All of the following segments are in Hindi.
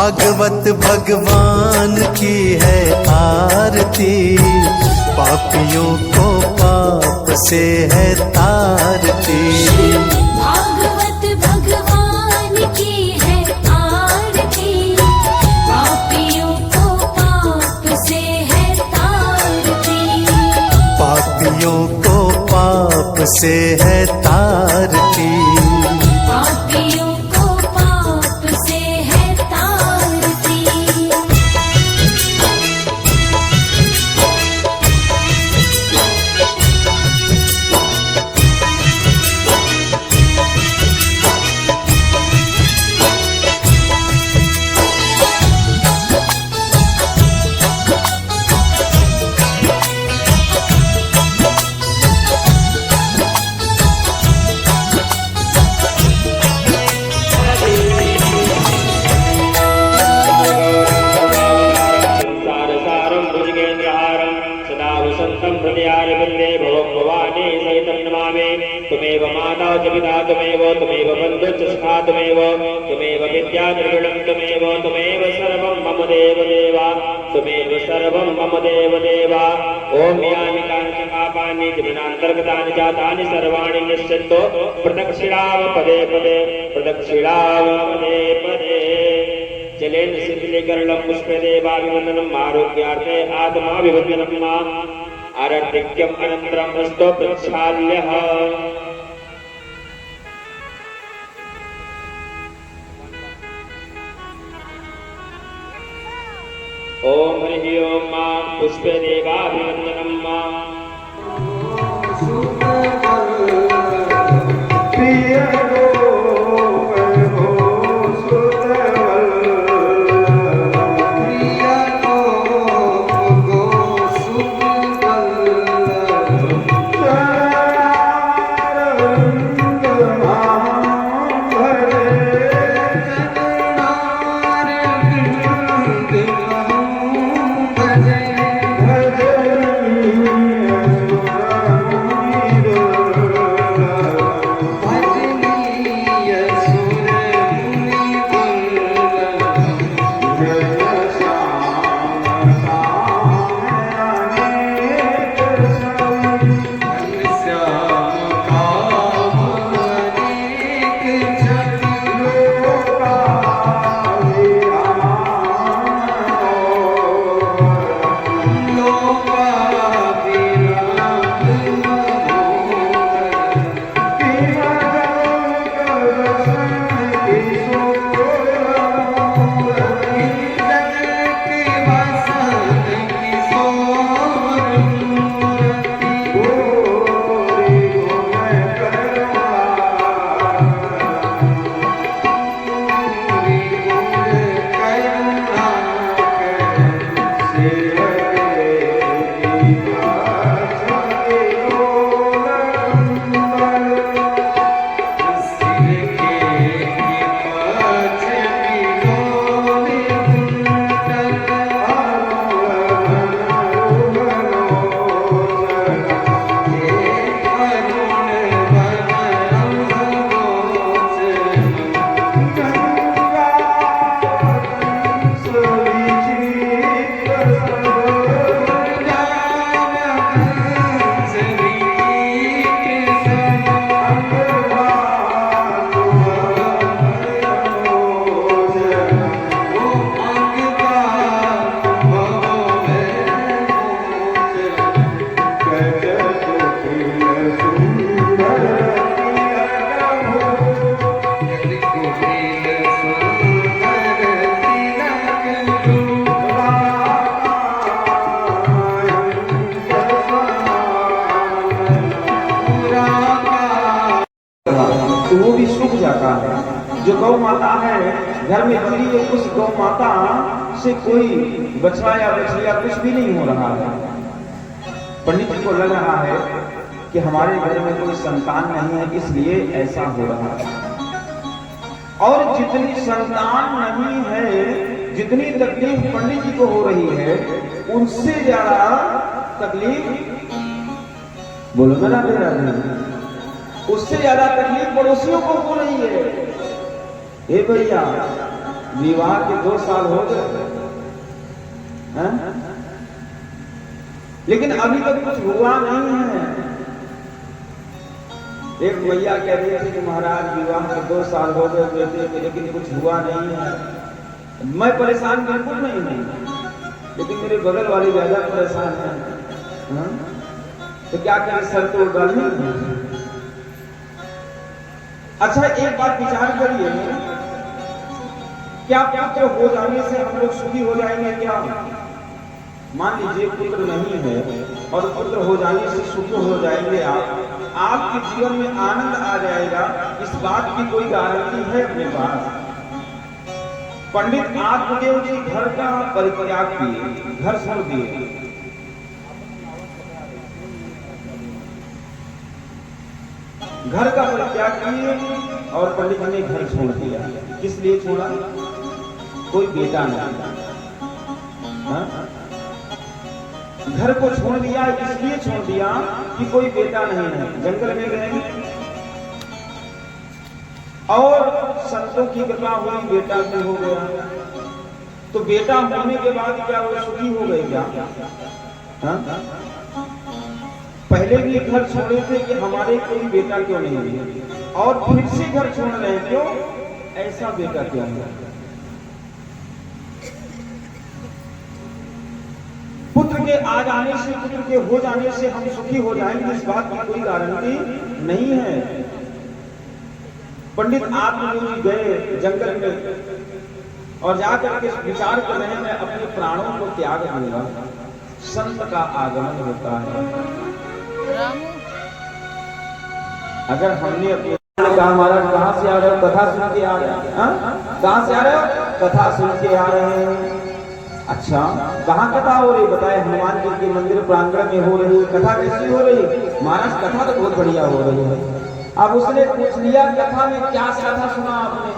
भागवत भगवान की है आरती, पापियों को पाप से है तारती। भागवत भगवान की है आरती, पापियों को पाप से है तारती। पापियों को पाप से है तारती। पापियों को पाप से है तारती। त्वमेव माता च पिता त्वमेव बन्धुश्च सखा त्वमेव विद्या द्रविणं त्वमेव सर्वं मम देवदेवा त्वमेव सर्वं मम देवदेवा। ॐ यानि कानि पापानि जीवनान्तर्गतानि जातानि सर्वाणि निश्चित्तो प्रदक्षिणाव पदे पदे जलेन शिथिलीकरणं पुष्पे देवाभिवन्दनम् आरोग्यार्थे आत्माभिवन्दनम् आरण्यक्यम् अनन्तरम् हस्तो प्रक्षाल्यः। ओम हरि ओम पुष्पे देवाभिवन्दनम् तो वो भी सूख जाता है। जो गौ माता है घर में बंधी है, उस गौ माता से कोई बछड़ा या बछड़िया कुछ भी नहीं हो रहा है। पंडित जी को लग रहा है कि हमारे घर में कोई संतान नहीं है, इसलिए ऐसा हो रहा है। और जितनी संतान नहीं है, जितनी तकलीफ पंडित जी को हो रही है, उनसे ज्यादा तकलीफ बोलो ना राधे राधे, उससे ज्यादा तकलीफ पड़ोसियों को हो रही है। हे भैया, विवाह के 2 साल हो गए हैं? लेकिन अभी तक कुछ हुआ नहीं है। एक भैया कह रहे थे कि महाराज विवाह के 2 साल हो गए बेटे के, लेकिन कुछ हुआ नहीं है। मैं परेशान बिल्कुल नहीं हूं, लेकिन मेरे बगल वाले ज्यादा परेशान है। हाँ? तो क्या करें, सर तो डालनी है। अच्छा एक बात विचार करिए, क्या पुत्र हो जाने से हम लोग सुखी हो जाएंगे क्या? मान लीजिए पुत्र नहीं है और पुत्र हो जाने से सुखी हो जाएंगे आपके जीवन में आनंद आ जाएगा, इस बात की कोई गारंटी है अपने पास? पंडित आत्मदेव जी घर का परित्याग किए, घर छोड़ दिए। घर का परित्याग किए और पंडित जी ने घर छोड़ दिया। किस लिए छोड़ा? कोई बेटा नहीं। हाँ? घर को छोड़ दिया, इसलिए छोड़ दिया कि कोई बेटा नहीं है। जंगल में गए और संतों की कृपा हुई, बेटा भी हो गया। तो बेटा होने के बाद क्या वो सुखी हो गए क्या? हाँ? पहले भी घर छोड़े थे कि हमारे कोई बेटा क्यों नहीं है, और फिर से घर छोड़ रहे हैं, क्यों? ऐसा बेटा क्यों है? पुत्र के आ जाने से, पुत्र के हो जाने से हम सुखी हो जाएंगे, इस बात की कोई गारंटी नहीं है। पंडित आत्मदेव जी गए जंगल में और जाकर के विचार कर रहे हैं, मैं अपने प्राणों को त्याग दूंगा, संत का आगमन होता है। अगर हमने अपने कहा महाराज कहां से आ रहे हो? कथा सुन के आ रहे हैं। कहां से आ रहे हो? कथा सुन के आ रहे हैं। अच्छा, कहाँ कथा हो रही? बताए हनुमान जी के मंदिर प्रांगण में हो रही है। कथा कैसी हो रही? महाराज कथा तो बहुत बढ़िया हो रही है। अब उसने पूछ लिया कथा में क्या कथा सुना आपने?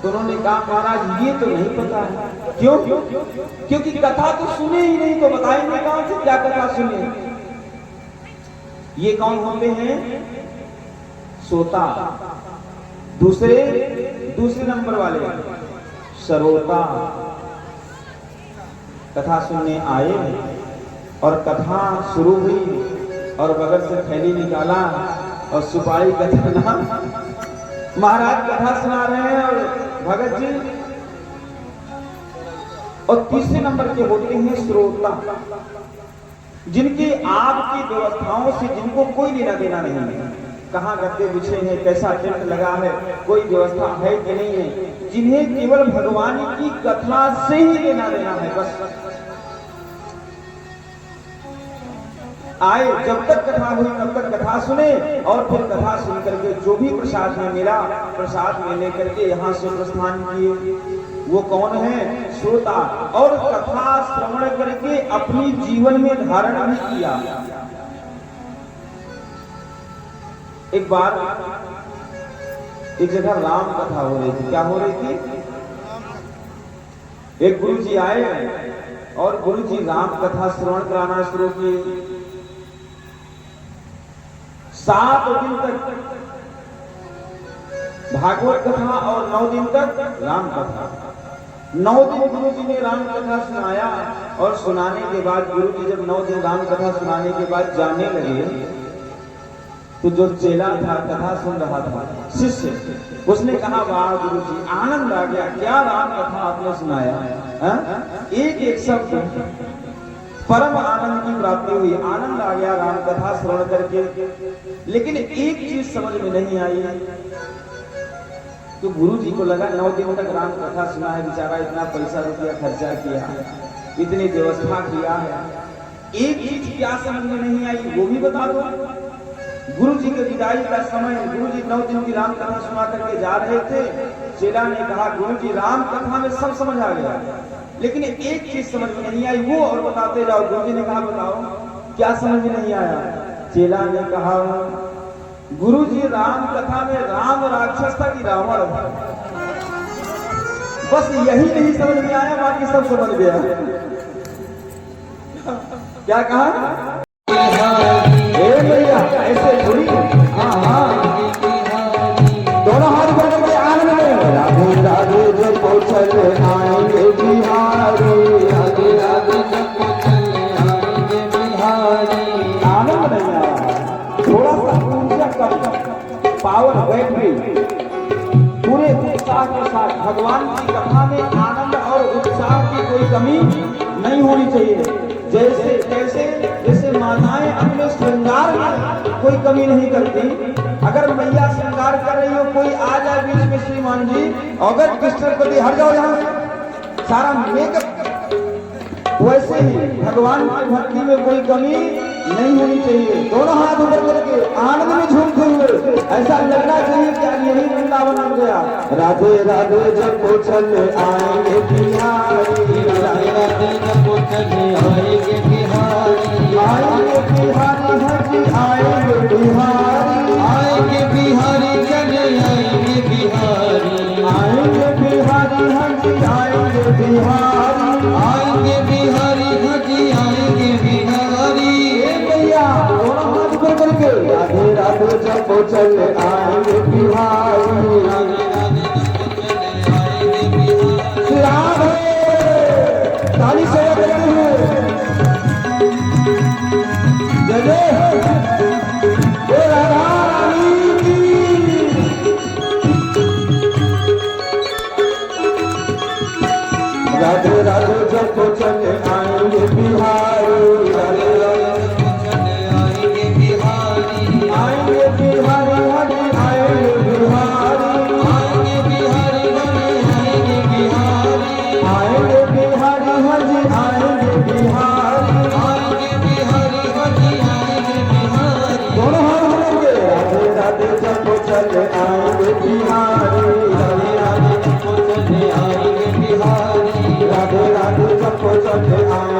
तो उन्होंने कहा महाराज ये तो नहीं पता है। क्यों? क्योंकि कथा तो सुने ही नहीं, तो बताएंगे कहां से क्या कथा सुने? ये कौन होते हैं? श्रोता। दूसरे नंबर वाले श्रोता। कथा सुनने आए और कथा शुरू हुई और बगल से थैली निकाला और सुपारी कथा महाराज कथा सुना रहे हैं और भगत जी। और तीसरे नंबर के होते हैं श्रोता, जिनकी आपकी व्यवस्थाओं से जिनको कोई लेना देना नहीं है। कहाँ गद्दे बिछे हैं, कैसा टेंट लगा है, कोई व्यवस्था है कि नहीं है, जिन्हें केवल भगवान की कथा से ही लेना देना है। बस आए, जब तक कथा हुई तब तक कथा सुने और फिर कथा सुन करके जो भी प्रसाद में मिला, प्रसाद में लेकर के यहाँ से प्रस्थान किए। वो कौन है? श्रोता। और कथा श्रवण करके अपनी जीवन में धारण भी किया। एक बार एक जगह राम कथा हो रही थी। क्या हो रही थी? एक गुरु जी आए और गुरु जी राम कथा श्रवण कराना शुरू किए। 7 दिन तक भागवत कथा और 9 दिन तक राम कथा। 9 दिन गुरु जी ने राम कथा सुनाया और सुनाने के बाद गुरु जी जब 9 दिन राम कथा सुनाने के बाद जाने लगे तो जो चेला था कथा सुन रहा था, शिष्य, उसने कहा वाह गुरु जी आनंद आ गया, क्या राम कथा आपने सुनाया। एक एक शब्द परम आनंद की प्राप्ति हुई, आनंद आ गया राम कथा श्रवण करके। लेकिन एक चीज समझ में नहीं आई। तो गुरु जी को लगा 9 दिन तक राम कथा सुना है, बेचारा इतना पैसा रुपया खर्चा किया, इतनी व्यवस्था किया है, एक चीज क्या समझ में नहीं आई वो भी बता दो। गुरु जी के विदाई का समय, गुरु जी 9 दिन की राम कथा सुना करके जा रहे थे। चेला ने कहा गुरु जी राम कथा में सब समझ आ गया, लेकिन एक चीज समझ में नहीं आई, वो और बताते जाओ। गुरु जी ने कहा बताओ क्या समझ में नहीं आया। चेला ने कहा गुरु जी राम कथा में राम राक्षस था कि रावण था, बस यही नहीं समझ में आया, बाकी सब समझ गया। क्या कहा? भैया ऐसे थोड़ी। हाँ, दोनों हाथ बढ़ के आनंद में राधे राधे भगवान की कथा में आनंद और उत्साह की कोई कमी नहीं होनी चाहिए। जैसे कैसे जैसे माताएं अपने श्रृंगार में कोई कमी नहीं करती। अगर मैया श्रृंगार कर रही हो, कोई आ जाए बीच में श्रीमान जी, अगर कृष्ण को हट जाओ यहाँ से, सारा मेकअप। वैसे ही भगवान की भक्ति में कोई कमी नहीं होनी चाहिए। दोनों हाथ ऊपर करके आनंद में झूमते हुए ऐसा लगना चाहिए कि आज यही वृंदावन बन गया। राधे राधे जब चले आएंगे बिहारी, राधे राधे जब चले आएंगे बिहारी, आएंगे बिहारी हजी आएंगे बिहारी, आएंगे बिहारी चले आएंगे बिहारी, आएंगे बिहारी हजी आएंगे बिहारी, आएंगे बिहारी हजी आएंगे बिहारी। दोनों हाथ ऊपर करके राधे राधे जब चले आएंगे बिहारी, राधे राधे जब चले आएंगे बिहारी। राधे ताली से करते हुए जय जय राधा रानी की। राधे राधे जब चले आएंगे बिहारी, राधे आएंगे बिहारी हरी आएंगे बिहारी, आएंगे बिहारी हरी आएंगे बिहारी, आएंगे बिहारी हरी आएंगे बिहारी, आएंगे बिहारी हरी आएंगे बिहारी। दोनों हाथ मिलेंगे राधे राधे जब चले आएंगे बिहारी, राधे राधे जब चले आएंगे बिहारी, राधे राधे जब चले आएंगे